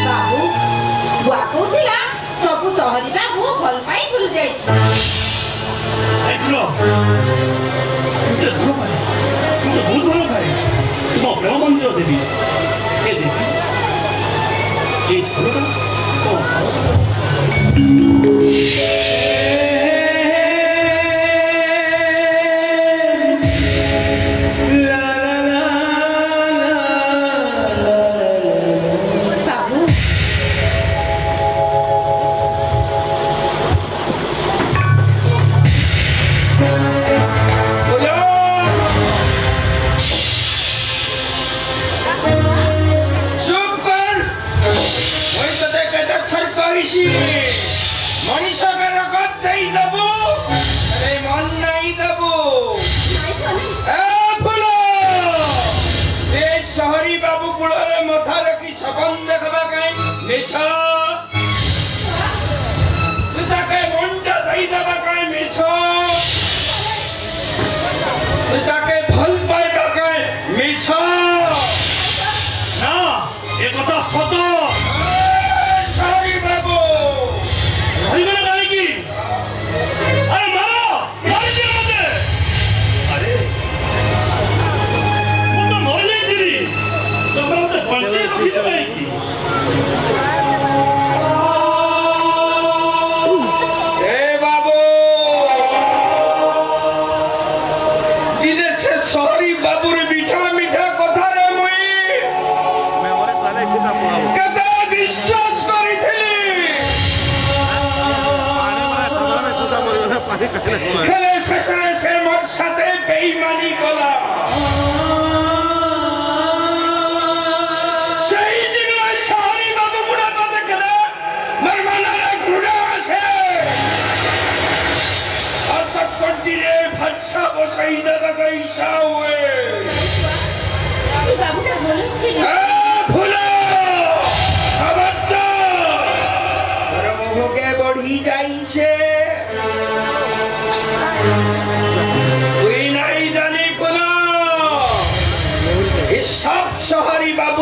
बाबू बुआ कहूला सब सहरी बाबू भल पाई भूल जाई बहुत भल पाए तुम प्रेम मंदिर देवी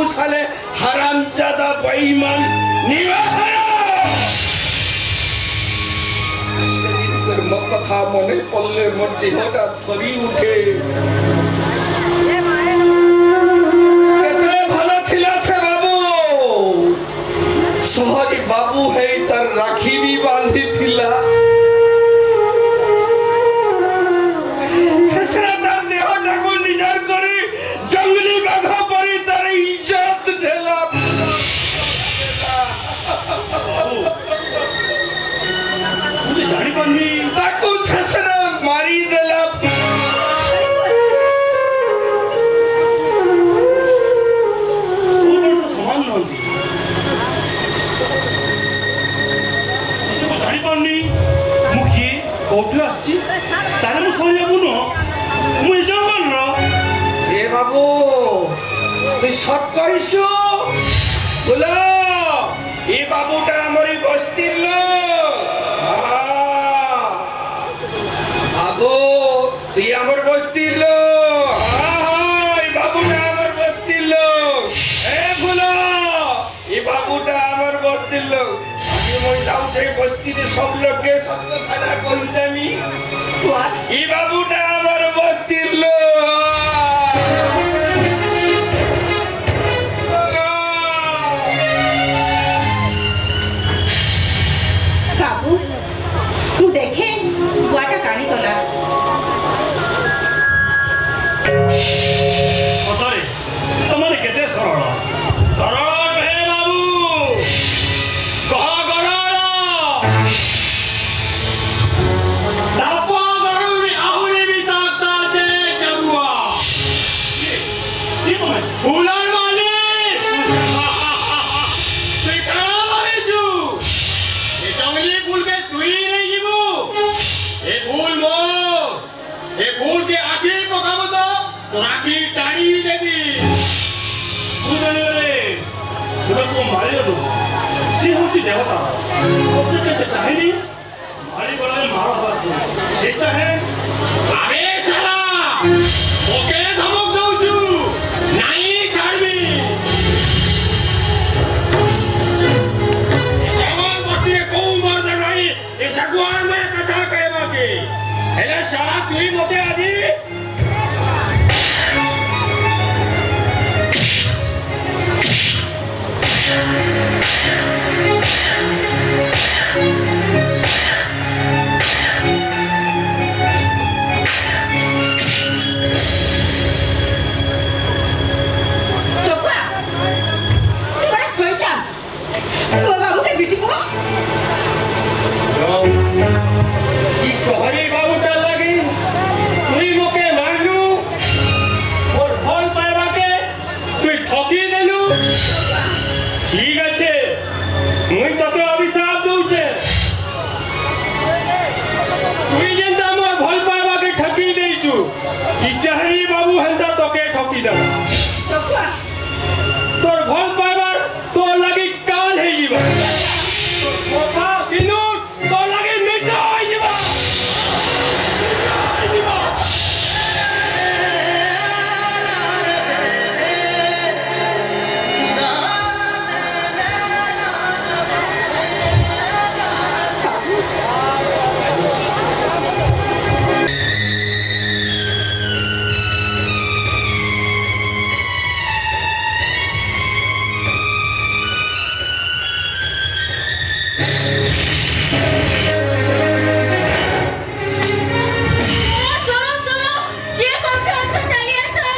साले हरामजादा बेईमान कथा मने पल्ले मोर देहटा थरी उठे केते भालो थिला से बाबू सहरी बाबू है तर राखी भी बांधी थिला ससरा तार देहटा को निजार करी जंगली बाघा परी तर इज्जत देला मुझे जानी पड़नी ताकू ससरा मारी देला सोबर तो समान नहंती मुझे जानी पड़नी मुखी कोठे आछि तारे मु सोया बुनो मु जंगल रो ए बाबू তুই সব কইছো বলো এই বাবুটা আমারই বস্তির লোক বাবু তুই আমার বস্তির লোক এই বাবুটা আমার বস্তির লোক এ বলো এই বাবুটা আমার বস্তির লোক আমি মই যাও যে বস্তিতে সব লোককে সত্য খানা কইছি আমি এই বাবুটা আমার বস্তির লোক बाबू तू देखे बुआटा काणी गला सतरे तमने केते सरल सरल हे बाबू कह गरल तापो गरल आहुरी विषाक्ता जे जबुआ ये तमे फूलन वाली तुई कहां मारे जू ये जंगली फूल के तुई नहीं जीवू ए फूल मो ए फूल के आखी पकाबो तो राखी टाणी देवी बुझले रे तुमको मारे दो सी होती देवता उसके के चाहेनी मारी बड़ा मारो बात से चाहे अबे साला ओके धमक दऊ छु नहीं छाड़बी তুই মতে আজি চকুয়া তুই বড় শয়তান তোর বাবুকে বিটিব কি কহরি বাবুটা লাগি তুই মোকে মারলু ওর ফল পাইবাকে তুই ঠকি দেলু ঠিক আছে মুই তোকে অভিশাপ দউছে তুই যেনতা আমার ফল পাইবাকে ঠকি দেইছু ইসাহরি বাবু হেনতা তোকে ঠকি দেব চকুয়া তোর ফল পাইবার তোর লাগি কাল হই যাবে তোর কথা দিনু তোর লাগি মিঠা হই যাবে চলো চলো কে করতে হচ্ছে চালিয়ে আসো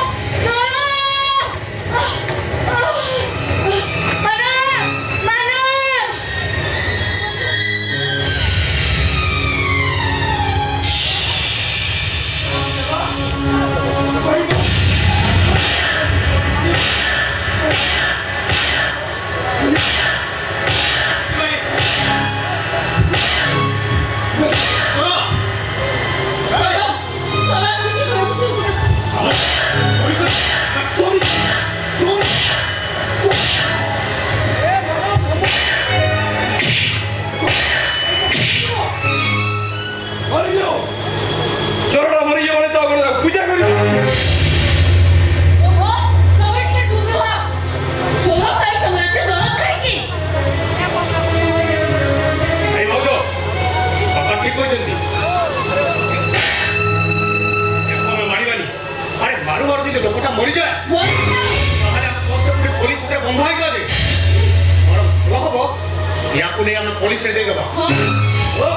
চলো মানব মানব চলো চলো শিশু চোরটা মরি যাবে তো পূজা করি ওহো তুমি কি শুনছো চলো ভাই তোমরা তো দরদ খাই কি এই ভাউজ বাবা ঠিক কইছন্তি এখন মারিবানি আরে মারু মারু দিলে লোকটা মরি যায় বলছি তাহলে আমরা পুলিশ সাথে বন্ধ হয়ে গেছে বরং ভালো হবো ইয়াকু নিয়ে আমরা পুলিশে দিয়ে দেবো ও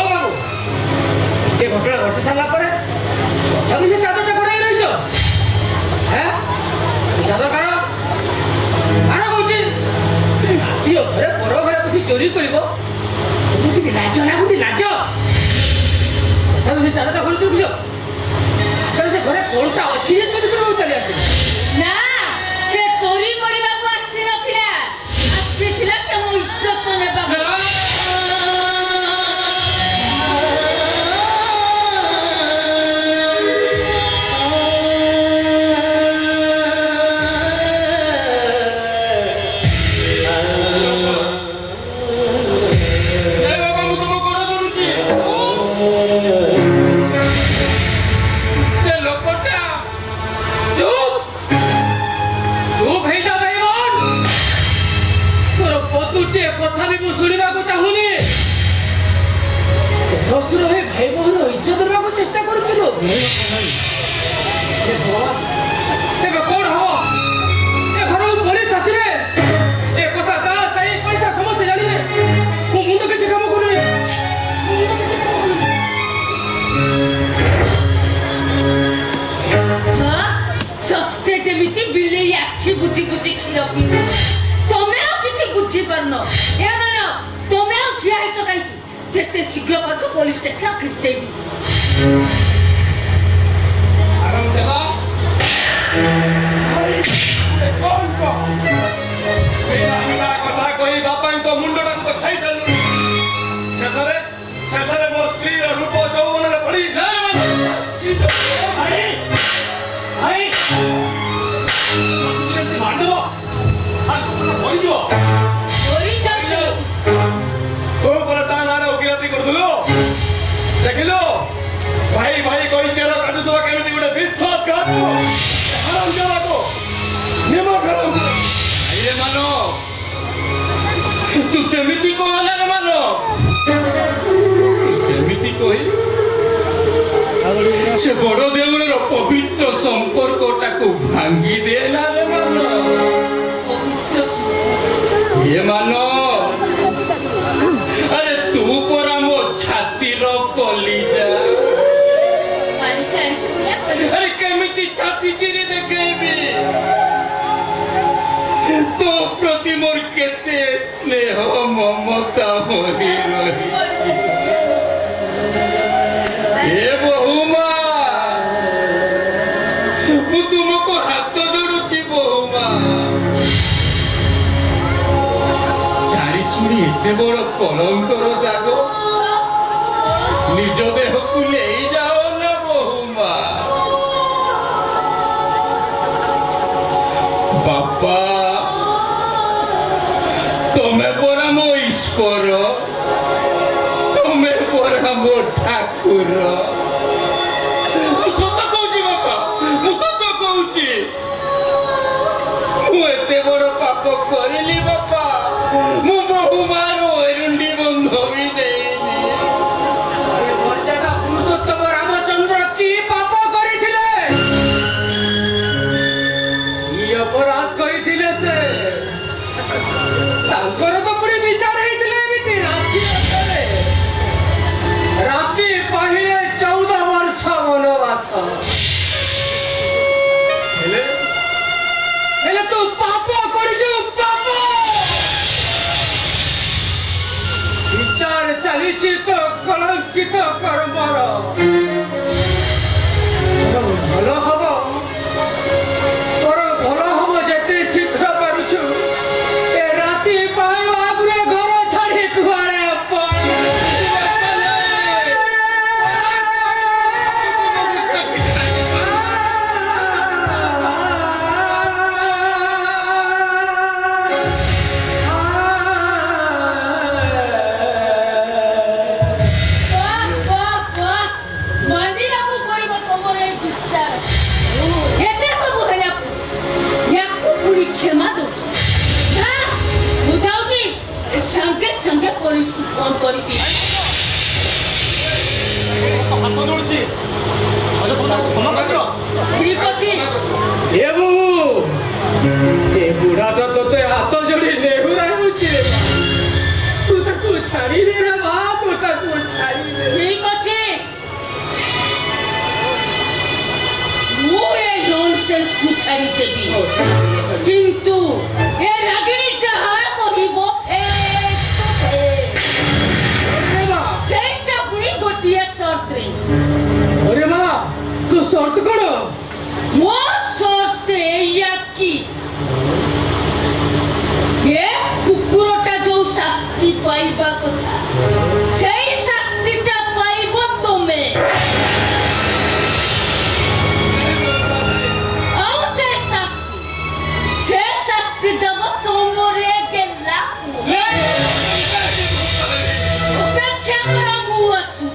বাবু এ ঘটনা ঘটে সারা পরে তুমি সে চাদরটা করে রইছ হ্যাঁ চাদর কারো কারো বলছি কি ঘরে পর ঘরে বসে চুরি করিব তুমি কি লাজ লাগুনি লাজ তুমি সে চাদরটা করে দিও তাহলে সে ঘরে কোনটা ଅଛି যে চুরি করবো চলে আসে না সে চୋରି କରିବାକୁ ଆସିନଥିଲା ଆସିଥିଲା ସେ ମୋ ଇଜ୍ଜତ ନେବାକୁ ଏ ବାବା ମୁଁ ତମ ଗୋଡ଼ ଧରୁଛି ସେ ଲୋକଟା ଚୁପ୍ ଚୁପ୍ ହେଇଯା ଭାଇବନ ତୋର ପଦୁଟିଏ କଥା ବି ମୁଁ ଶୁଣିବାକୁ ଚାହୁଁନି ଶ୍ୱଶୁର ହେ ଭାଇ ବୋହୂର ଇଜ୍ଜତ ଦେବାକୁ ଚେଷ୍ଟା କରୁଥିଲୁ ଏବେ କଣ ହବ ଏ ଘରକୁ ପୋଲିସ ଆସିବେ ଏ କଥା ଗାଁ ସାହି ପଇସା ସମସ୍ତେ ଜାଣିବେ ମୋ ମୁଣ୍ଡ କିଛି କାମ କରୁନି ହଁ ସତେ ଯେମିତି ବିଲେଇ ଆଖି ବୁଜି ବୁଜି କ୍ଷୀର ପିଇବ ତମେ ଆଉ କିଛି ବୁଝିପାରୁନ ଏମାନ ତମେ ଆଉ ଠିଆ ହେଇଛ କାହିଁକି ଯେତେ ଶୀଘ୍ର ପାରୁଛ ପୋଲିସ ଷ୍ଟେସନ ଫିଟେଇ ଯିବ ଆରାମ ଦେଲା କଥା କହି ବାପାଙ୍କ ମୁଣ୍ଡଟାକୁ ତ ଖାଇ ଚାଲୁ ଶେଷରେ ଶେଷରେ ମୋ ସ୍ତ୍ରୀର ରୂପ ଯୌବନରେ ପଡ଼ି ମାରିଦେବ ମରିଯିବ ଚୋରି ଯାଉଛୁ ତୋ ପରେ ତା ନାଁରେ ଓକିଲାତି କରୁଥିଲୁ ଦେଖିଲୁ ଭାଇ ଭାଇ କହି ଚେର କାଟୁଥିବା କେମିତି ଗୋଟେ ବିଶ୍ୱାସଘାତ ହରାମ ଦେବାକୁ ନିମ ଖରାପ ଆଇରେ ମାନ ତୁ ସେମିତି କହନା ରେ ମାନ ତୁ ସେମିତି କହି से बड़ देउलर पवित्र संपर्कटाକୁ भांगी देला रे मानो ये मानो अरे तू परा मो छाती रो कलिजा अरे केमिति छाती चिरी देखेबी तो प्रति मोर केते स्नेह ममता मोरी रही ए बहुमा मु तुमको हाथ जोड़ुची बहुमा चारी सुनी एते बड़ कलंकर दाग निज देह को ले जाओ ना बहुमा बापा तुम्हें परा मो ईश्वर तुम्हें परा मो ठाकुर सत कहूची बापा मु सत कहूची मु एते बड़ पाप करिली बापा मु बहुमार एरुंडी बंध भी देइनी मर्यादा पुरुषोत्तम रामचंद्र की पाप करिथिले ई अपराध करिथिले से तांकर तो पुरी विचार हेतिले एमिति राति पहिले 14 वर्ष वनवास हेले तू पाप करिजु पाप विचार चलिछि तो कलंकित कर्मर भल हब भल हब जेते शीघ्र पारुछु ए राति पाई आगुरे घर छाड़ी कुआरे फोन करी ठीक अच्छे ए बाबू ए बुढ़ा तो तोते हाथ जोड़ी नेहुरा होची तू ताकू छाड़ी दे रे बाप तू ताकू छाड़ी दे ठीक अच्छे मु ए नॉनसेंस को छाड़ी देबी किंतु ए रागिणी जहा कहिबो ए सेटा पुरी गोटिया शर्त रे अरे बा तू शर्त करो मो शर्त या की ये कुकुरटा जो शास्ति पाइबा कथा सेई शास्तिटा पाइबो तमे आउ से शास्ति देबो तोमरे गेला अपेक्षा करा मु असु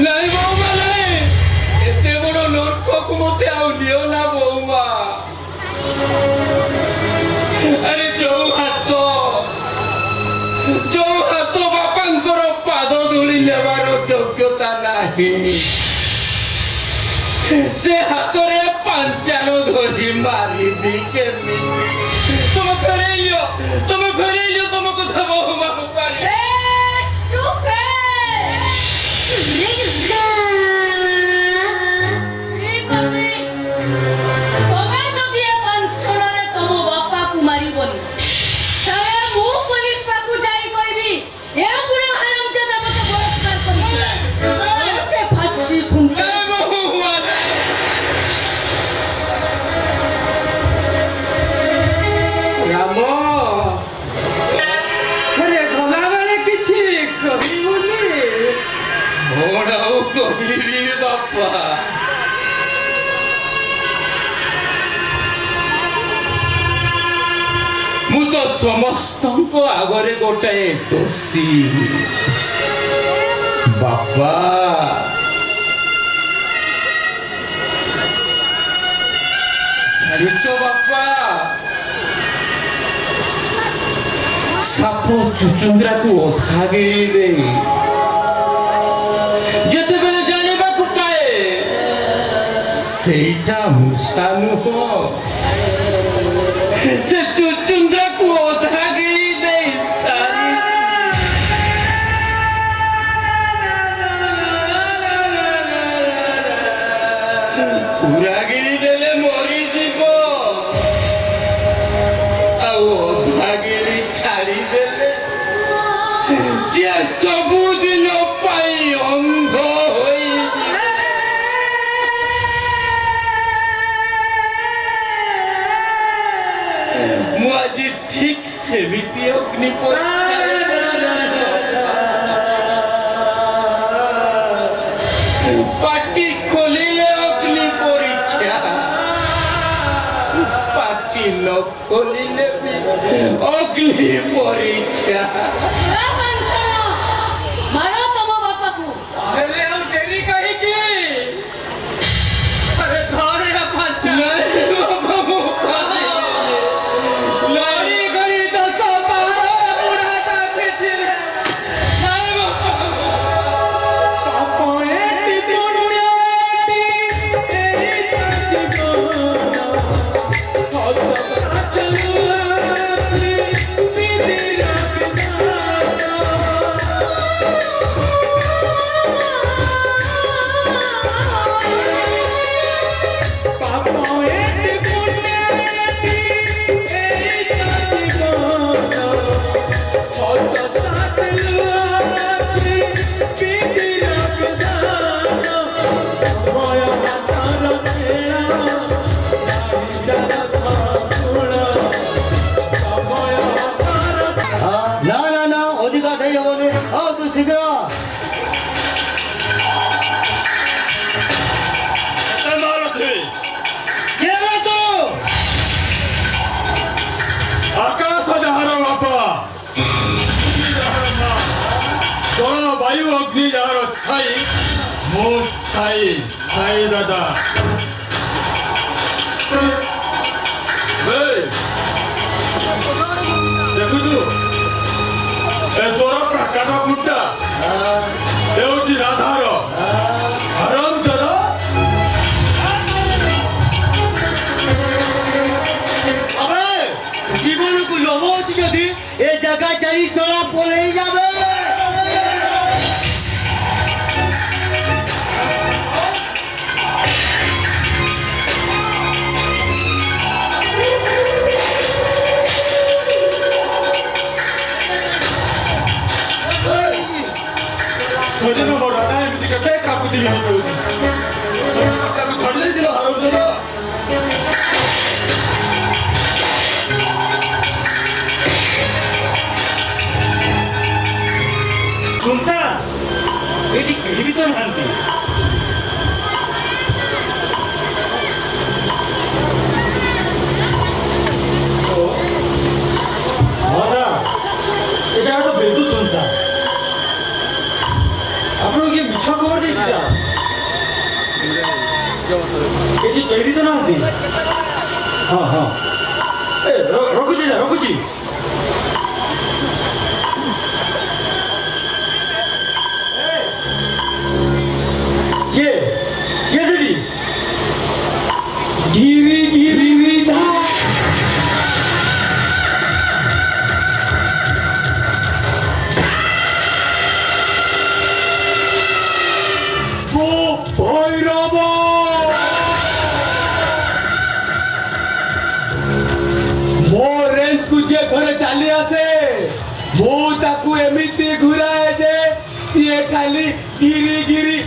नहीं बहुमा नहीं एते बड़ नर्क को मते आउ लियो ना बहुमा अरे जो हाथ बापांकर पाद धूली नेबार योग्यता नहीं से हाथ रे पांचानो धरी मारिबी केमी तुम फेरेलियो तुम कथा बहुमा पारी समस्त आगरे गोटाए दोषी बापा जानिଛ बापा साप चुचुंद्रा को अधा गिरी दे जते बेले जानिबा को पाए सेटा मूसा नुह से चुचुंद्रा को अधा गिरी दे सारी पूरा गिरी देले मरी जीव अधा गिरी छाड़ी देले से सबुदिन पाई अंध होई मु आज ठीक सेमिति अग्नि पाटी खोलिले अग्नि परीक्षा पाटी न खोलिले भी अग्नि परीक्षा मारो तुम बापा को अरे हम तेरी कही की अरे धरे ना पंच नहीं बाबा मुखा लड़ी गरी तो सब बुढ़ा का पीछे नहीं बाबा ना अधिका नहीं होने आओ तू शीघ्र आकाश जहार बापा जल वायु अग्नि जहार छाई मो छाई छाई दादा देखु तोर प्रकाश फुटा राधार हरम चल जीवन को लोभ अच्छी जदि ए जगह चारी सोना पड़े जाबे सजन मोर राधा एमती केते काकुति भी हो ताको छड़ी दे दिलो हरम चल सुनसा एटी केही भी तो नांती मजा এটা তো বেদু শুনছা আপনারা কি মিছা খবর দিচ্ছা এটি কেহি भी तो নাंती हां हां ए রকুজি ये सेठी गिरी सा वो भैरव मो रेंज को जे थोड़े चली आसे मो ताकू एमिति घुराए जे सीए खाली गिरी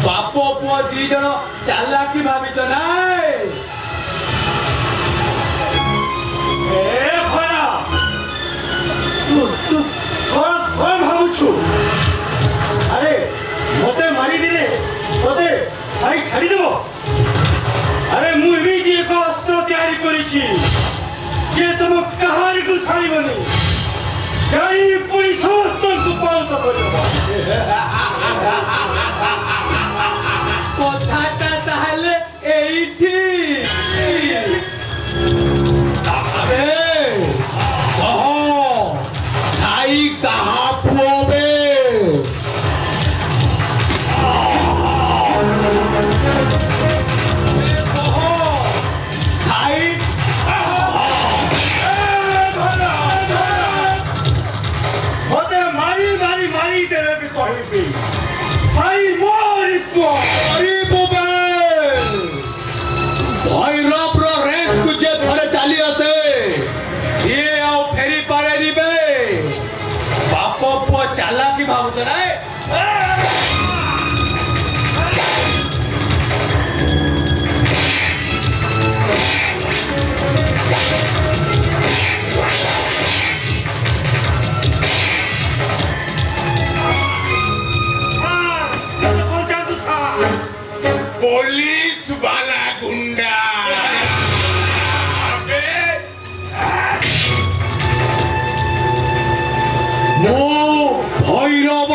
बाप पुआ दी जन चालाकी भावित नाय तू कौन भावुछु अरे मते मारी दिले तोते साई छाड़ी देबो କହିବି ସାଇ ମରିବ ଭୈରବର ରେଞ୍ଜକୁ ଯେ ଥରେ ଚାଲି ଆସେ ସିଏ ଆଉ ଫେରି ପାରେନି ବେ ବାପ ପୁଅ ଚାଲାକି ଭାବୁଛ ନା पुलिस वाला गुंडा भैरव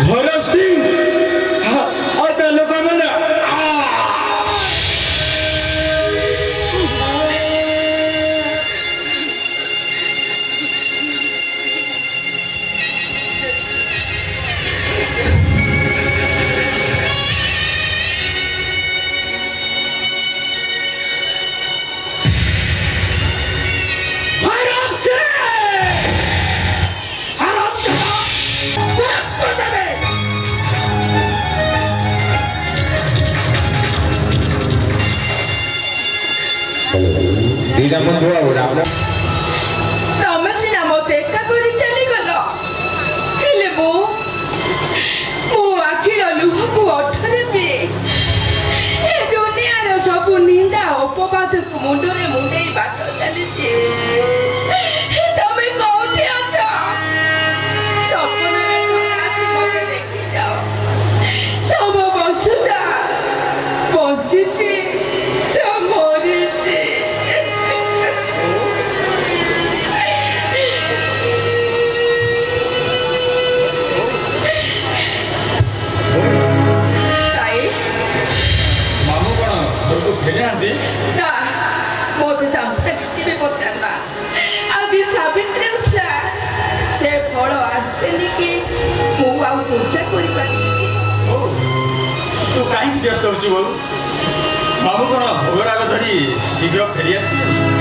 भैरव सिंह लोक मैंने ଶ୍ରୀରାମଚନ୍ଦ୍ର ଆଉ ରାମ ତମେ ସିନା ମତେ ଏକା କରି ଚାଲିଗଲ ହେଲେ ମୋ ଆଖିର ଲୁହକୁ ଅଠରେ ପିଏ ଏ ଦୁନିଆର ସବୁ ନିନ୍ଦା ଅପବାଦକୁ ମୁଣ୍ଡରେ ମୁଣ୍ଡେଇ ବାଟ ଚାଲିଛି ତମେ କୋଉଠି ଅଛ ସପନରେ ଥରେ ଆସି ମତେ ଦେଖିଯାଅ ତମ ବସୁଧା ବଞ୍ଚିଛି ନା ମରିଛି ସାଇ ମାମୁଁ କଣ ଘରକୁ ଫେରିନାହାନ୍ତି? ନା ମୋତେ ତାଙ୍କର କିଛି ବି ପଚାରନା ଆଜି ସାବିତ୍ରୀ ଓଷା ସେ ଫଳ ଆଣିବେନି କି ମୁଁ ଆଉ ପୂଜା କରିପାରିବିନି ହଉ, ତୁ କାହିଁକି ବ୍ୟସ୍ତ ହଉଛୁ ବୋଉ? ମାମୁଁ କଣ ଭୋଗରାଗ ଧରି ଶୀଘ୍ର ଫେରିଆସିବେ?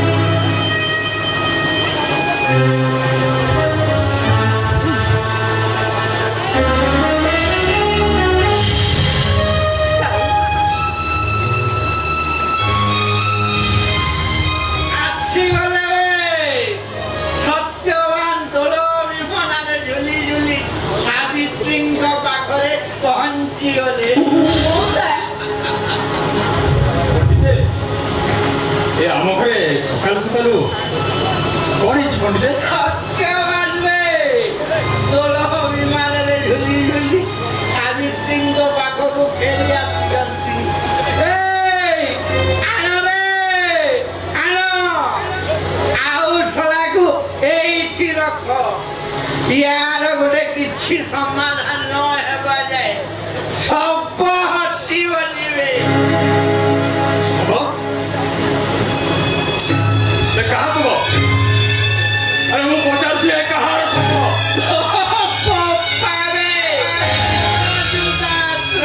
ସାଇ ଆସିଗଲେ ସତ୍ୟବାନ ଦୋଳ ବିମାନରେ ଝୁଲି ଝୁଲି ସାବିତ୍ରୀଙ୍କ ପାଖରେ ପହଞ୍ଚିଗଲେ। ମଉସା ଏ ଆମ ଘରେ ସକାଳୁ ସକାଳୁ କଣ ହେଇଛି ପଣ୍ଡିତେ? ସତ୍ୟବାନ ଦୋଳ ବିମାନରେ ଝୁଲି ଝୁଲି ସାବିତ୍ରୀଙ୍କ ପାଖକୁ ଫେରି ଆସିଛନ୍ତି। ଏଇ, ଆଣ ରେ, ଆଣ। ଆଉ ଶଳାକୁ ଏଇଠି ରଖ। ୟାର ଗୋଟେ କିଛି ସମାଧାନ ନ ହେବା ଯାଏ ସବ ହସିବନି ବେ। ଶବ? ଏ କାହା ଶବ? ଆରେ ମୁଁ ପଚାରୁଛି ଏ କାହାର ଶବ? ପପ୍ପା ବେ। ଜୁଦାତ୍ର।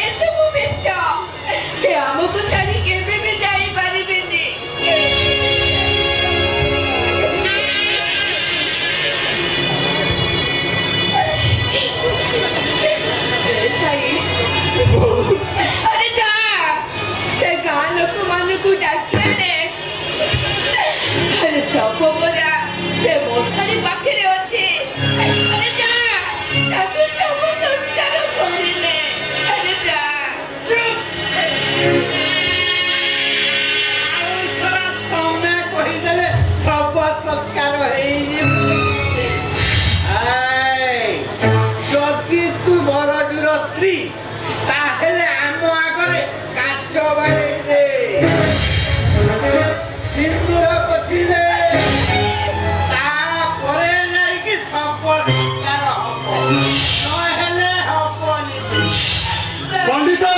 ଏସବୁ ମିଛ ସେ ଆମକୁ ଛାଡ଼ି କେବେ ବି ଯାଇପାରିବେନି ସାଇ ଆରେ ଯା ସେ ଗାଁ ଲୋକମାନଙ୍କୁ ଡାକି ଆଣେ ଆରେ ସବ ପରା ସେ ମଶାରୀ ପାଖରେ ଅଛି ଆରେ ଯା ତାକୁ ସବୁ ସଂସ୍କାର କରିଲେ ଆରେ ଯା ଆଉ ଶଳା ତମେ କହିଦେଲେ ସବ ସତ୍କାର ହେଇଯିବ। ଏଇ, ଯଦି ତୁ ବରଜୁର ସ୍ତ୍ରୀ ତାହେଲେ ଆମ ଆଗରେ କାଚ ବାଡ଼େଇ ଦେ। ସିନ୍ଦୁର ପୋଛି ଦେ। ତାପରେ ଯାଇକି ସବ ସତ୍କାର ହବ ନହେଲେ ହବନି। ପଣ୍ଡିତେ!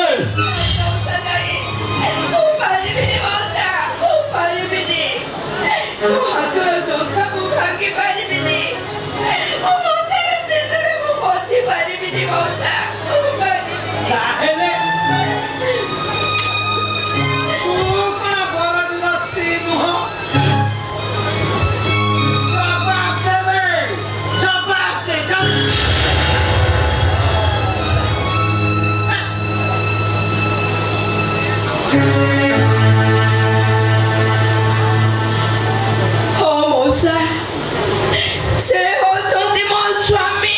ତାହେଲେ ତୁ କଣ ବରଜୁର ସ୍ତ୍ରୀ ନୁହଁ? ଜବାବ ଦେବେ, ଜବାବ ଦେ, ସେ ହଉଛନ୍ତି ମୋ ସ୍ୱାମୀ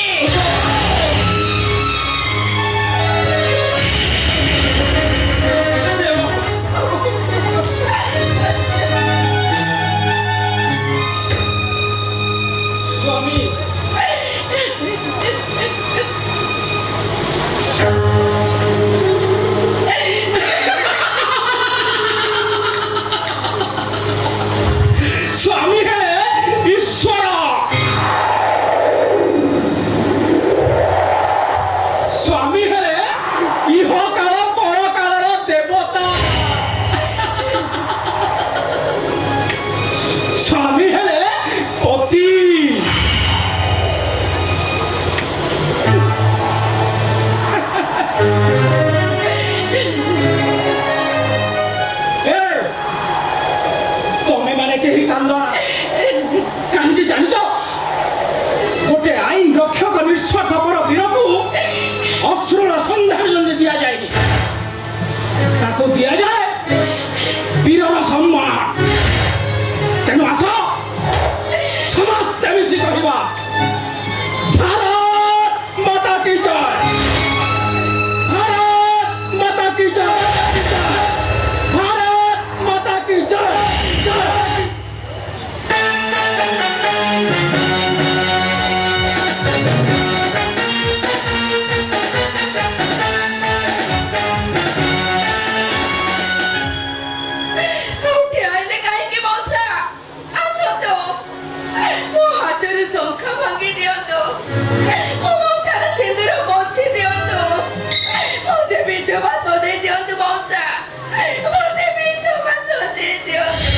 ସ୍ୱାମୀ! ଦିଆଯାଏ ବୀରର ସମ୍ମାନ। ତେଣୁ ଆସ ସମସ୍ତେ ମିଶି କହିବା ଭାରତ ମାତା କି ଜୟ, ଭାରତ ମାତା କି ଜୟ, ଭାରତ ମାତା କି ଜୟ, ଜୟ। କୋଉଠି ଆଇଲେ କାହିଁକି ମଉସା? ଆସନ୍ତୁ, ମୋ ହାତରୁ ଶଙ୍ଖ ଭାଙ୍ଗି ଦିଅନ୍ତୁ, ମୋ ମଥାରେ ସିନ୍ଦୁର ପୋଛି ଦିଅନ୍ତୁ, ମୋତେ ବିଧବା ସଜେଇ ଦିଅନ୍ତୁ ମଉସା, ମୋତେ ବିଧବା ସଜେଇ ଦିଅନ୍ତୁ।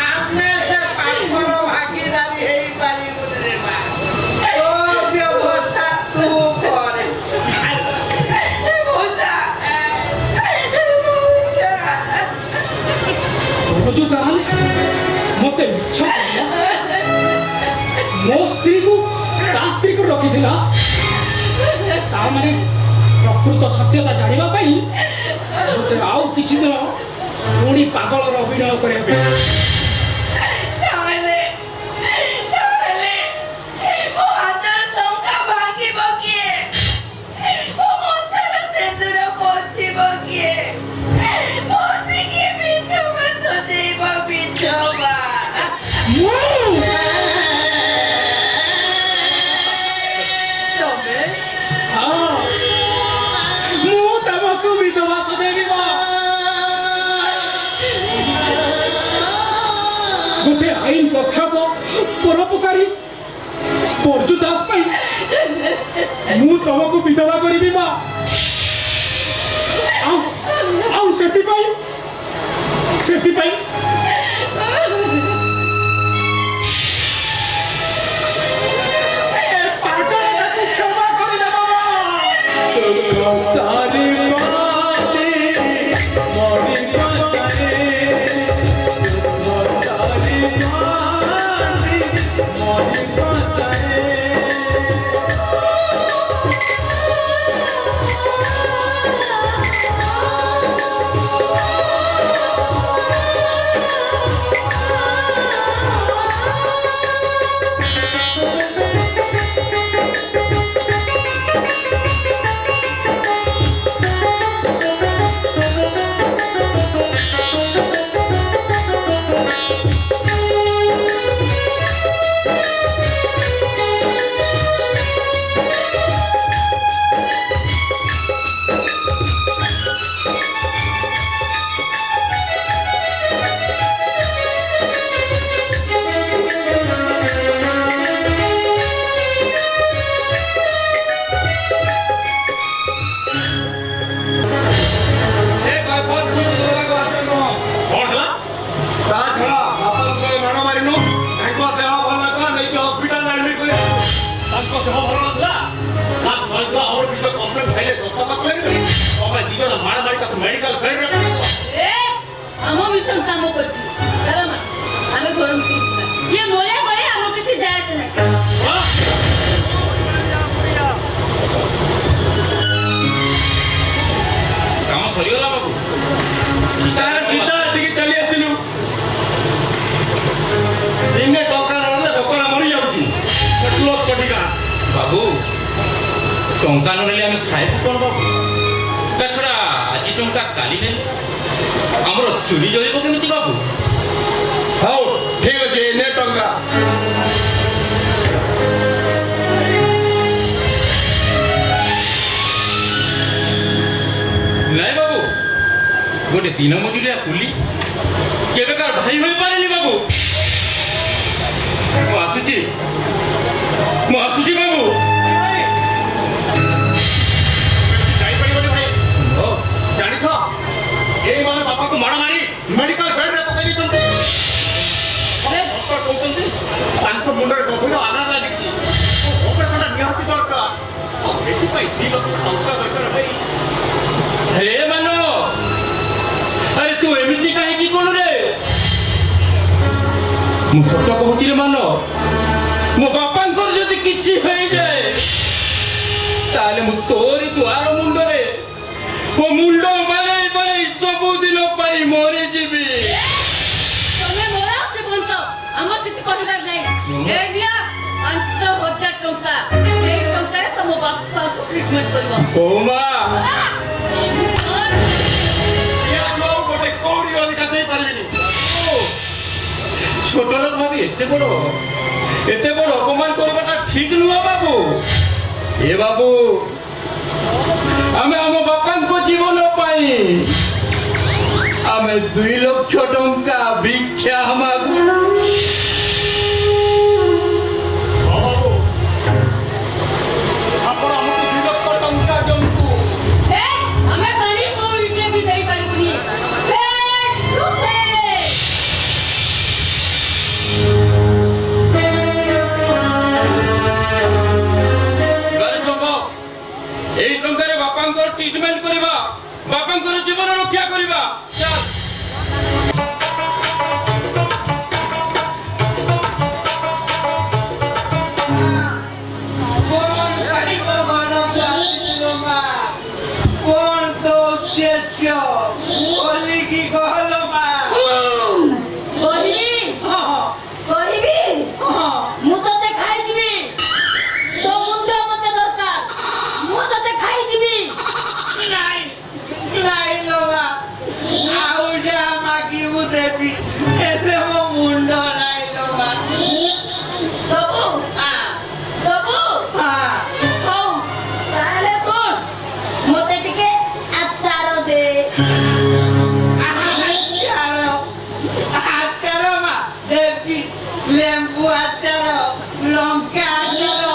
ଆମେ ସେ ପାପର ଭାଗିଦାରୀ ହେଇପାରିବୁନି ରେ ମା। ତୋ ବ୍ୟବସ୍ଥା ତୁ କରେ। ମଉସା, ବୁଝୁ ତାହେଲେ ମତେ ମିଛ କହିଲା। ମୋ ସ୍ତ୍ରୀକୁ ତା ସ୍ତ୍ରୀକୁ ରଖିଥିଲା, ତା ମାନେ ପ୍ରକୃତ ସତ୍ୟତା ଜାଣିବା ପାଇଁ ମତେ ଆଉ କିଛି ଦିନ ପୁଣି ପାଗଳର ଅଭିନୟ କରିବା ପାଇଁ। ତାହେଲେ ମୋ ହାତର ଶଙ୍ଖା ଭାଙ୍ଗିବ କିଏ? ମୋ ମଥାର ସିନ୍ଦୁର ପୋଛିବ କିଏ? ମୋତେ କିଏ ବିଧବା ସଜେଇବ? ବିଧବା ତମେ? ହଁ, ମୁଁ ତମକୁ ବିଧବା ସଜେଇବି। ଗୋଟେ ଆଇନ ପ୍ରଖ୍ୟାତ ପରୋପକାରୀ ପର୍ଜୁ ଦାସ ପାଇଁ ମୁଁ ତମକୁ ବିଧବା କରିବି ମା। ଆଉ ସେଥିପାଇଁ ପାଗଳଟାକୁ କ୍ଷମା କରିଦେବ ମା। सारी बातें मोरी बताए, सारी बातें मोरी बताए। ଆମ ମିଶନ କାମ କରିଛି ଆମେ ଘରକୁ ଇଏ ମରିଆ ଗଲେ ଆମ କିଛି ଯାଏ ଆସେ ନାହିଁ। କାମ ସରିଗଲା ବାବୁ। ସୀତା ଟିକେ ଚାଲି ଆସିଲୁ। ଦିନେ ଟଙ୍କା ନହେଲେ ଲୋକରା ମରି ଯାଉଛି। କଟିକା ବାବୁ ଟଙ୍କା ନନେଲେ ଆମେ ଖାଇବୁ କ'ଣ ବାବୁ? ତା ଛଡ଼ା ଆଜି ଟଙ୍କା କାଲି ନେଲେ ଆମର ଚୁଲି ଜଳିବ କେମିତି ବାବୁ? ହଉ ଠିକ ଅଛି ନେ ଟଙ୍କା। ନାଇଁ ବାବୁ, ଗୋଟେ ଦିନ ମଜୁରିଆ କୁଲି କେବେକାର ଭାଇ ହୋଇପାରେନି ବାବୁ। ମୁଁ ଆସୁଛି ବାବୁ। ଯାଇପାରିବନି ଭାଇ। ଜାଣିଛ ଏଇମାନେ ବାପାକୁ ମାଡ଼ ମାରି ମେଡିକାଲ ବେଡରେ ପକାଇ ଦେଇଛନ୍ତି। ଡକ୍ଟର କହୁଛନ୍ତି ତାଙ୍କ ମୁଣ୍ଡରେ ଗଭୀର ଆଘାତ ଲାଗିଛି, ଅପରେସନଟା ନିହାତି ଦରକାର। ଆଉ ଏଥିପାଇଁ 2 ଲକ୍ଷ ଟଙ୍କା ଦରକାର ଭାଇ। ହେ ମାନ, ଆରେ ତୁ ଏମିତି କାହିଁକି କଣ ରେ? ମୁଁ ସତ କହୁଛି ରେ ମାନ, ମୋ ବାପାଙ୍କର ଯଦି କିଛି ହେଇଯାଏ ତାହେଲେ ମୁଁ ତୋରି ଦୁଆର ମୁଣ୍ଡରେ ନାଇଁ ମରିଯିବି। ତମେ ମର ସେ ବଞ୍ଚ ଆମର କିଛି କହିବାର ନାହିଁ। ଏ ନିଆ 5,000 ଟଙ୍କା ସେଇ ଟଙ୍କାରେ ତମ ବାପାକୁ ଟ୍ରିଟମେଣ୍ଟ କରିବ। ହଉ ମା ইয়াকো গোটে কৌড়ি অধিকা দেই পারিবিনি ছোট লোক ভাবি এতে বড় অপমান করবাটা ঠিক নুহ বাবু। ଏ ବାବୁ ଆମେ ଆମ ବାପାଙ୍କ ଜୀବନ ପାଇଁ ଆମେ 2 ଲକ୍ଷ ଟଙ୍କା ଭିକ୍ଷା ମାଗୁ। বাবু আপন আমাকে 2 লক্ষ টঙ্কা দিয়ন্তু ଏ ଆମେ କାଲି କୋଉଠି ବି ଦେଇ ପାରିବୁନି। ଫେସ୍ ଟୁ ଫେସ୍ ଗାରେ ସମ୍ଭବ এই টঙ্কারে বাপাঙ্কর ট্রিটমেন্ট করিবা বাপাঙ্কর জীবন রক্ষা করিবা। চাল কোন কারিব মানব জাতির মা কোন তো উদ্দেশ্য বলি কি কহল মা କହିବି କହିବି ମୁଁ ତତେ ଖାଇଯିବି। ତୋ ମୁଣ୍ଡ ମତେ ଦରକାର ମୁଁ ତତେ ଖାଇଯିବି। নাই নাই লো মা ଆଉ ଯାହା ମାଗିବୁ ଦେବି ହେଲେ ମୋ ମୁଣ୍ଡ ନାହିଁ ଲୋ ମା ଦବୁ ଦବୁ ହଉ ତାହେଲେ ଶୁଣ ମତେ ଟିକେ ଆଚାର ଦେ। ଆଚାର ମା ଦେବି ଲେମ୍ବୁ ଆଚାର ଲଙ୍କା ଆଚାର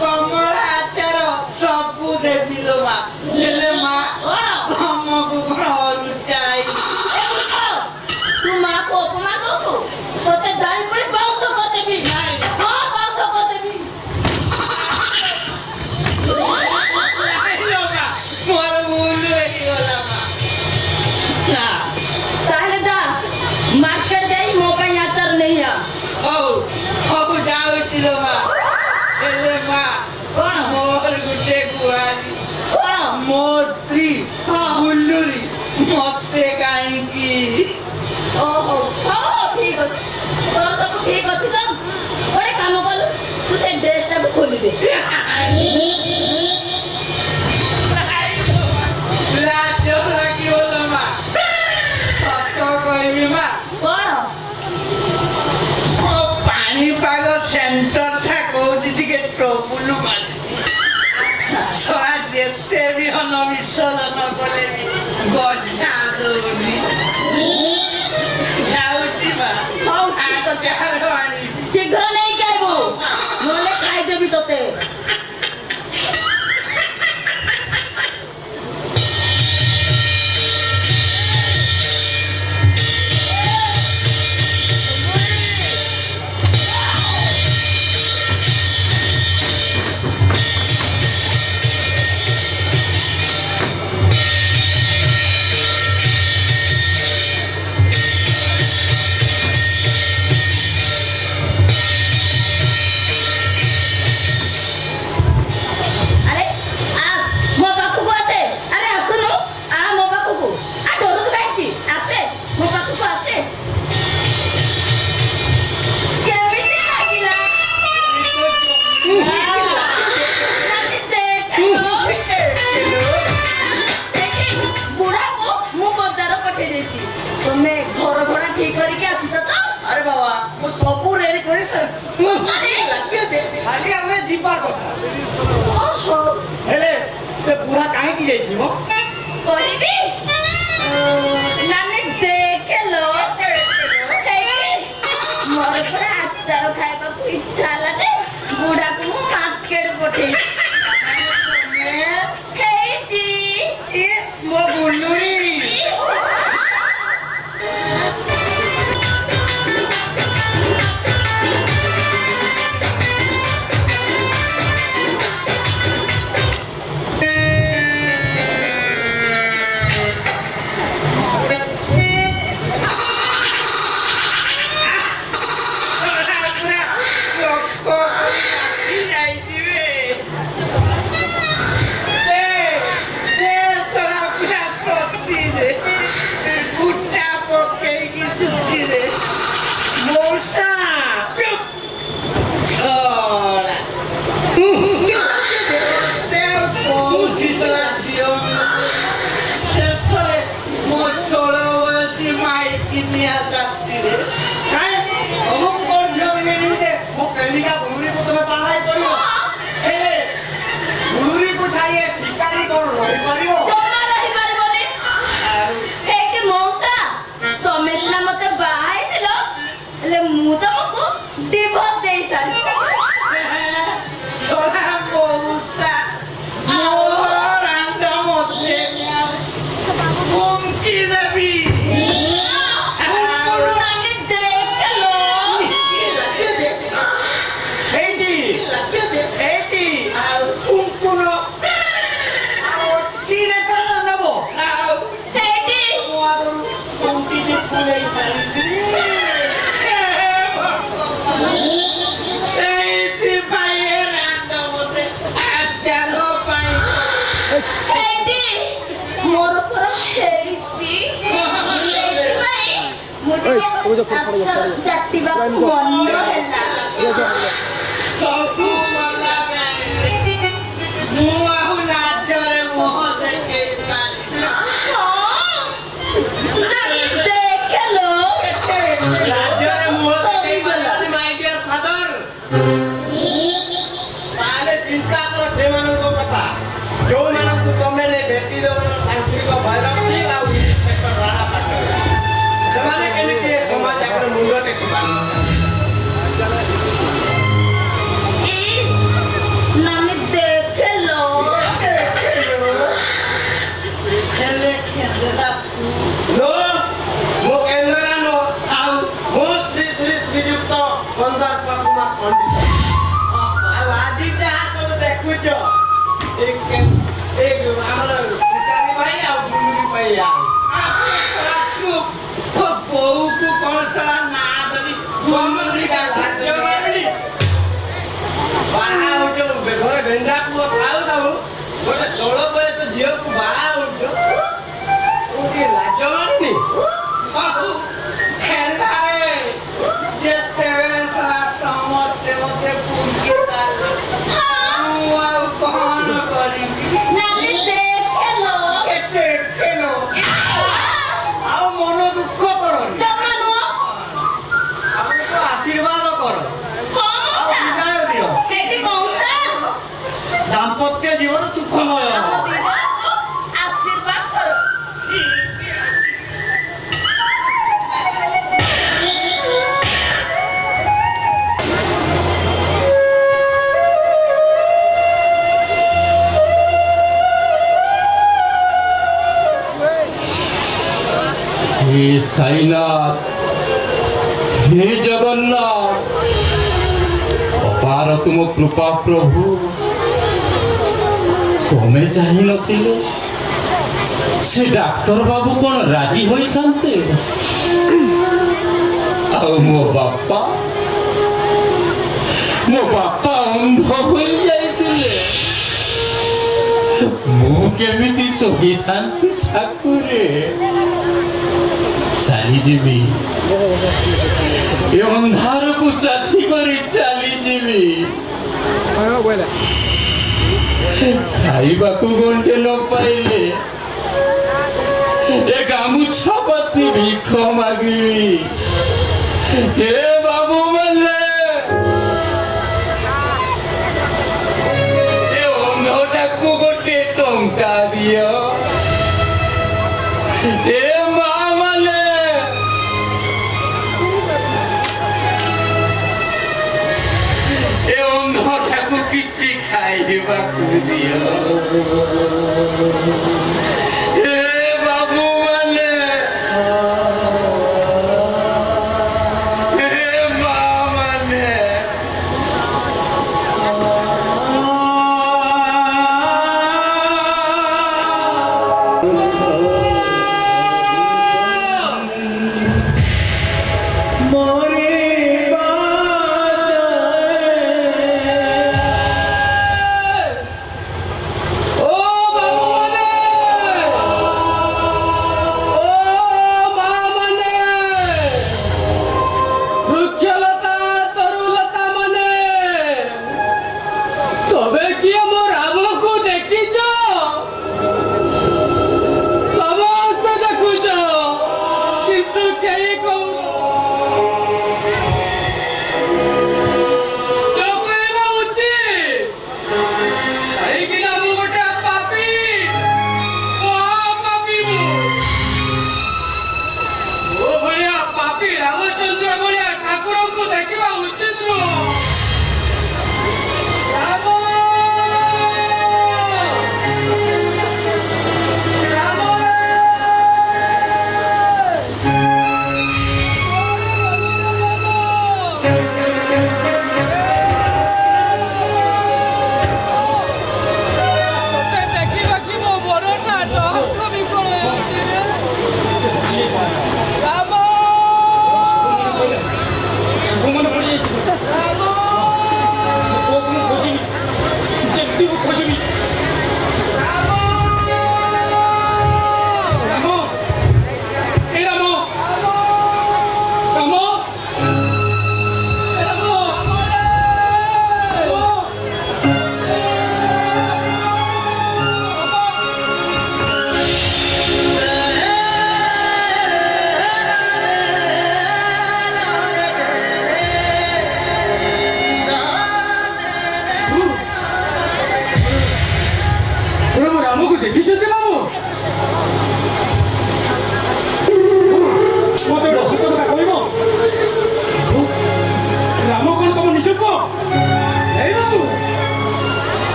କମଳା ଆଚାର ସବୁ ଦେବି ଲୋ ମା ହେଲେ ମା କଣ ତମକୁ କଣ ଅରୁଚାଇ ଏ ମୂର୍ଖ, ତୁ ମାଆକୁ ଅପମାନ କରୁଛୁ। ତତେ ଜାଣି ପଡି ବାଉଁଶ କରିଦେବି। ହଁ ବାଉଁଶ କରିଦେବି। ମୋର ଭୁଲ ହେଇଗଲା ମା ନା ତାହେଲେ ଯା ମାର୍କେଟ ଯାଇ ମୋ ପାଇଁ ଆଚାର ନେଇ ଆ। ହଉ ହଉ ଯାଉଛି ଲୋ ମା ହେଲେ ମା କଣ ମୋର ଗୋଟେ ଗୁହାରି କଣ ମୋ ସ୍ତ୍ରୀ ହଁ। ବୁଲୁରି ମତେ କାହିଁକି ଓହୋ ହଉ ଠିକ ଅଛି ତୋର ସବୁ ଠିକ ଅଛି ତ ଗୋଟେ କାମ କଲୁ ତୁ ସେ ଡ୍ରେସଟାକୁ ଖୋଲିଦେ। ଲାଜ ଲାଗିବ ଲୋ ମା ସତ କହିବି ମା କଣ ମୋ ପାଣିପାଗ ସେଣ୍ଟର ଟା କୋଉଠି ଟିକେ ଟ୍ରବୁଲ ମାରିଛି ଛୁଆ ଯେତେ ବି ହନ ବିସର୍ଜନ କଲେ ବି ଗଛା ଦଉନି ଯାଉଛି ମା ହଉ ଠିକ ଅଛି ଆଚାର ଆଣିବି ଶୀଘ୍ର ନେଇକି ଆଇବୁ ନହେଲେ ଖାଇଦେବି ତତେ। ଆରେ ଆସ ମୋ ପାଖକୁ ଆସେ। ଆରେ ଆସୁନୁ ଆ ମୋ ପାଖକୁ ଆ ଡରୁଛୁ କାହିଁକି ଆସେ ମୋ ପାଖକୁ ଆସେ। କେମିତି ଲାଗିଲା? ବୁଢାକୁ ମୁଁ ବଜାର ପଠେଇ ଦେଇଛି ତମେ ଘର ଭଡା ଠିକ କରିକି ଆସିଛ ତ? ଆରେ ବାବା ମୁଁ ସବୁ ରେଡି କରି ସାରିଛି ଆରେ ଲାଗିଛି ଖାଲି ଆମେ ଯିବା କଥା ଓହୋ ହେଲେ ସେ ବୁଢା କାହିଁକି ଯାଇଛି ମ କହିବି ନାନୀ ଦେଖିଲ ମୋର ପୁରା ଆଚାର ଖାଇବାକୁ ଇଚ୍ଛା ହେଲା ଯେ ବୁଢାକୁ ମୁଁ ମାର୍କେଟ ପଠେଇଛି ହେଇଛି ଇସ୍ ମୋ ବୁଲୁରି ଜମା ରହିପାରିବନି। ହେଇଟି ମଉସା, ତମେ ସିନା ମତେ ବାହା ହେଇଥିଲ, ହେଲେ ମୁଁ ତମକୁ ଡିଭୋର୍ସ ଦେଇ ସାରିଛି। ଶଳା ମଉସା, ମୋ ରାଣ୍ଡ ମତେ କୁଙ୍କି ଦେବି। ଚାଟିବାକୁ ବନ୍ଦ ହେଲା। ସବୁ ଗଲା ମୁଁ ଆଉ ଲାଜରେ ମୁହଁ ଦେଖେଇ ପାରିବି। ଦେଖିଲ ରାଜ୍ୟରେ ମୁହଁ ଦେଖେଇ ପାରିଲାନି, my dear father। ତାହେଲେ ଚିନ୍ତା କର ସେମାନଙ୍କ କଥା, ଯୋଉମାନଙ୍କୁ ତମେ ଭେଟି ଦେବ ତାନ୍ତ୍ରିକ ଭୈରବ ସିଂ ଆଉ ଇନ୍ସପେକ୍ଟର ରାଣା ପାଟୋଲ। ସେମାନେ କେମିତି ସମାଜ ଆଗରେ ମୁଣ୍ଡ ଟେକି ପାରିବେ? ନାନୀ ଦେଖିଲ ହେଲେ ଖେଦା No, ମୁଁ କେନ୍ଦ୍ରା ନୁହଁ, ଆଉ ମୁଁ ଶ୍ରୀଯୁକ୍ତ କନ୍ଦର୍ପ କୁମାର ପଣ୍ଡିତ। ଆଉ ଆଜି ଯାହା ସବୁ ଦେଖୁଛ ଆମର ଶିକାରୀ ଭାଇ ଆଉ ଗୁଣ୍ଡି ଭାଇ ବୋଉକୁ କଣ ଶଳା ନାଁ ଦେବି ବାହା ହଉଛ ଘରେ ଭେଣ୍ଡା ପୁଅ ଖାଉ ଥାଉ, ଗୋଟେ ଷୋଳ ବୟସ ଝିଅକୁ ବାହା ହଉଛ, ଲାଜ ମାରୁନି? ଖେଳାରେ ଯେତେବେଳେ ଶଳା ସମସ୍ତେ ମତେ କୁଙ୍କି ଦେଲେ, ମୁଁ ଆଉ କଣ କରିବି? ନାନୀ ଦେଖିଲ ଆଉ ମନ ଦୁଃଖ କରନି, ଜମା ନୁହଁ। ଆପଣଙ୍କୁ ଆଶୀର୍ବାଦ କର, କଣ ମଉସା? ବିଦାୟ ଦିଅ, ହେଇଟି ମଉସା, ଦାମ୍ପତ୍ୟ ଜୀବନ ସୁଖମୟ ଆମ ହବ। ଦିଗକୁ ଆଶୀର୍ବାଦ କର। हे साईनाथ, हे जगन्नाथ, अपार तुम कृपा प्रभु। तमें चाहि नथिले से डाक्तर बाबू कौन राजी होई थांते? ଆଉ ମୋ ବାପା ଅନ୍ଧ ହୋଇ ଯାଇଥିଲେ, ମୁଁ କେମିତି ସହିଥାନ୍ତି ଠାକୁରେ? ଚାଲିଯିବି, ଏ ଅନ୍ଧାରକୁ ସାଥି କରି ଚାଲିଯିବି। ଖାଇବାକୁ ଗଣ୍ଡେ ନ ପାଇଲେ ଏ ଗାମୁଛା ପତି ଭିକ ମାଗିବି। हे बाबू मल्ले, ए ଅନ୍ଧଟାକୁ ଗୋଟେ ଟଙ୍କା ଦିଅ। हे ମା ମଲ୍ଲେ, ଏ ଅନ୍ଧଟାକୁ କିଛି ଖାଇବାକୁ ଦିଅ। हे बाबू मल्ले, ओ बाबू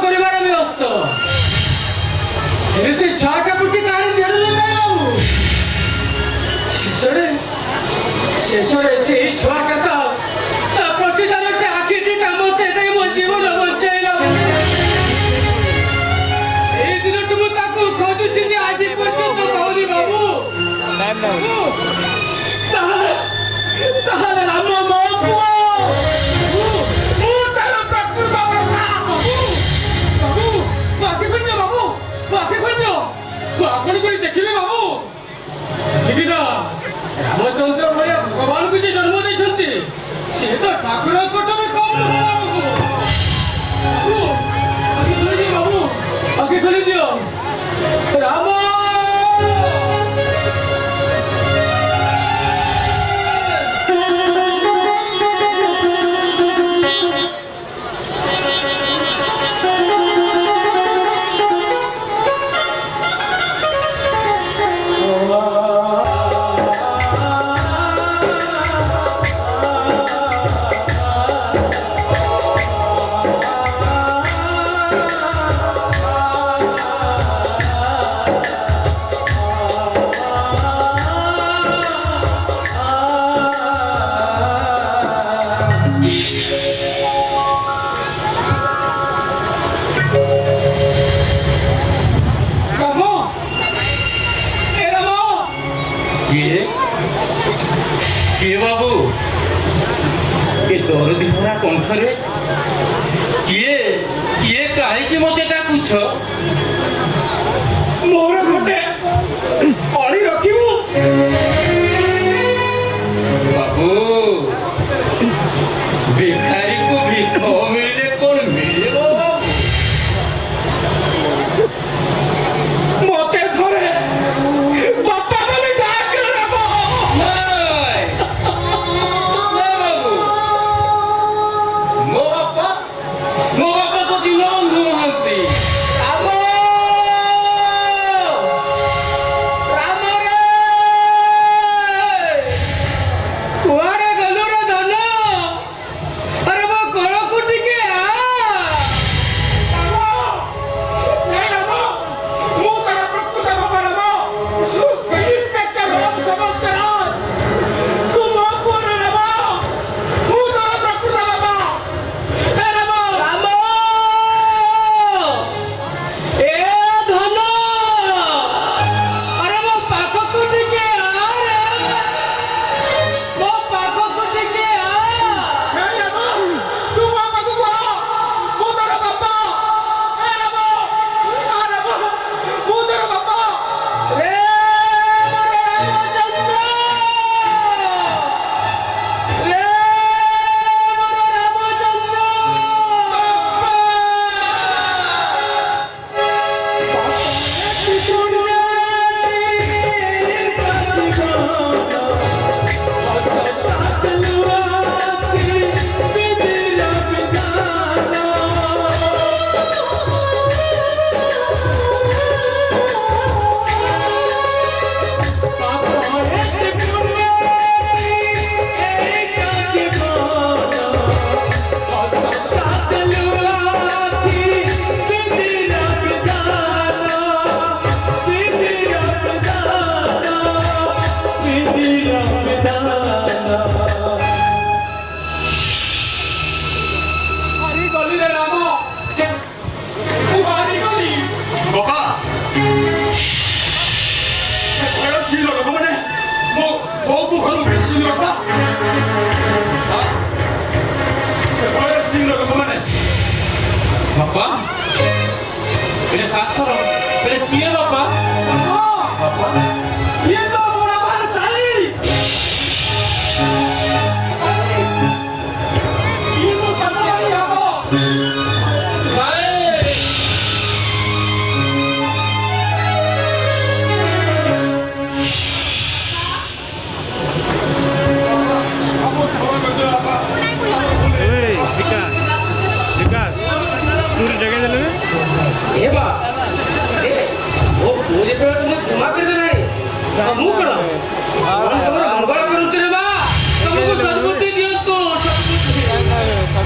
କରିବାର ବ୍ୟସ୍ତ ଏବେ ସେ ଛୁଆଟା ବୁଝି କାହାରି ଧ୍ୟାନ ନଥାଏ ବାବୁ ଶେଷରେ ସେଇ ଛୁଆଟା ତ ତା ପ୍ରତିଦାନରେ ଆଖିଟି କାମ ଦେଇ ମୋ ଜୀବନ ବଞ୍ଚାଇଲା ଏଇ ଦିନଠୁ ମୁଁ ତାକୁ ଖୋଜୁଛି ଯେ ଆଜି ପର୍ଯ୍ୟନ୍ତ ପାଉନି ବାବୁ ତାହେଲେ ରାମ ମୋ ପୁଅ ମୁଁ ତାର ପ୍ରକୃତ ବାବୁ ଆଖି ଖୋଲିଦିଅ ବାବୁ ଆଖି ଖୋଲିଦିଅ ଆପଣ କରି ଦେଖିବେ ବାବୁ ଠିକ ନା ରାମଚନ୍ଦ୍ର ଭଳିଆ ଭଗବାନଙ୍କୁ ଯେ ଜନ୍ମ ଦେଇଛନ୍ତି ସେ ତ ଠାକୁରଙ୍କ ଠାରୁ କମ୍ ବାବୁ ଆଖି ଖୋଲିଦିଅ ବାବୁ ଆଖି ଖୋଲିଦିଅ ରାମ किए बाबू के दरदी भरा कंठरे किए किए काहे मते डाकुछ मोर गोटे अड़ी रखिबू बाबू भिखारी को भिख मिले कौन मिले मते थरे बापा बोली डाक रबो मो बापा तो दिन अंधु महांती बापा मेरे साक्षर मेरे किए बापा बापा ये तो बड़ा बार साई ये तो समाई आबो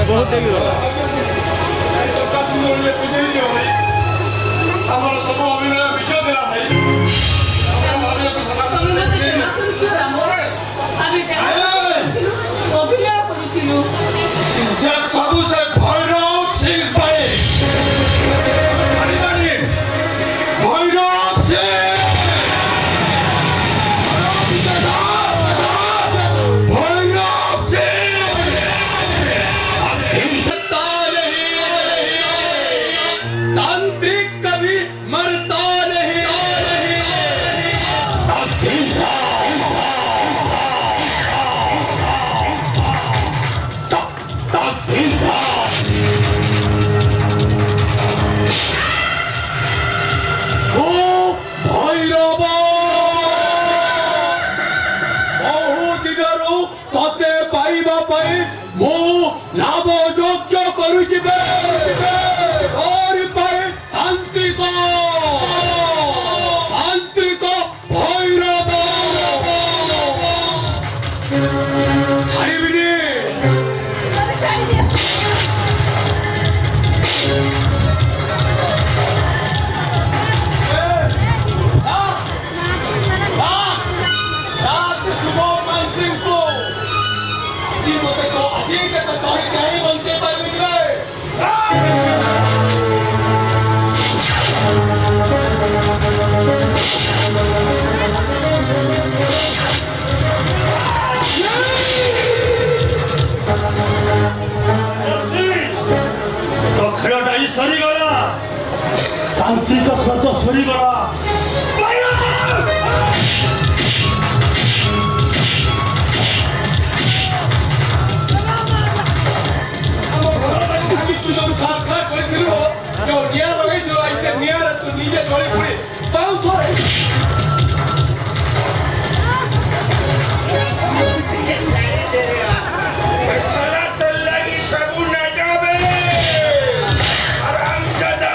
बहुत बोलले बुझेई दियो भाई ଆମର ସବୁ ଅଭିନୟ ବିଜୟ ଦେଲା ଭାଇ ଆମର ଅଭିନୟକୁ ତମେ ସମାପ୍ତ ମତେ କ୍ଷମା କରିଦିଅ ରାମ ଆମେ ଜାଣିଥିଲୁ ଅଭିନୟ କରୁଥିଲୁ ସେ ସବୁ ସେ ଭୈରବ ସିଂ ପାଇଁ ଜାଣିପାରି ଭୈରବ ସିଂ भैरव सिंह मरता नहीं तांत्रिक कभी मरता नहीं ओ भैरव बहुदिनରୁ ତତେ ପାଇବା ପାଇଁ ମୁଁ ଲାଭ ଯୋଗ୍ୟ କରୁଛି ତୋରି ପାଇଁ ତାନ୍ତ୍ରିକ ଭୈରବ ଛାଡ଼ିବିନି ଖେଳଟା ହିଁ ସରିଗଲା ତାନ୍ତ୍ରିକ ବ୍ରତ ସରିଗଲା ସାକ୍ଷାତ କରିଥିଲୁ ଯୋଉ ନିଆଁ ଲଗେଇଥିଲୁ ସେ ନିଆଁରେ ତୁ ନିଜେ ଜଳି ପଡି ପାଉଥରେ साला तल्ला की सबू नगाबे आराम जादा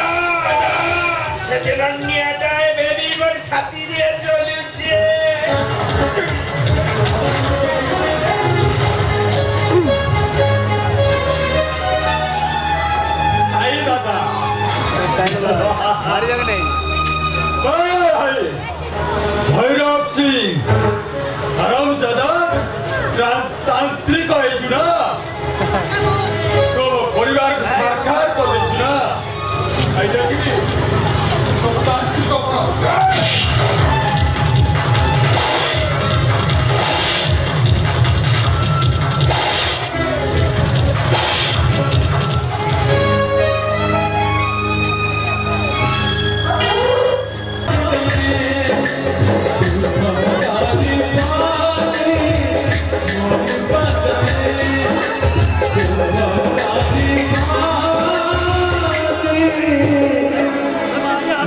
से जनन्या जाए बेबी वर छाती रे जलुचे आई दादा मारी जगह नहीं भैरव सिंह हरम दादा तांत्रिक ହେଇଛୁ ନା ତୋ ପରିବାରକୁ ସାକ୍ଷାତ କରିଦେଇଛୁ ନା ଆଇଲା କି ତାନ୍ତ୍ରିକ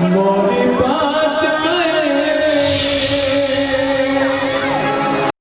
मोरी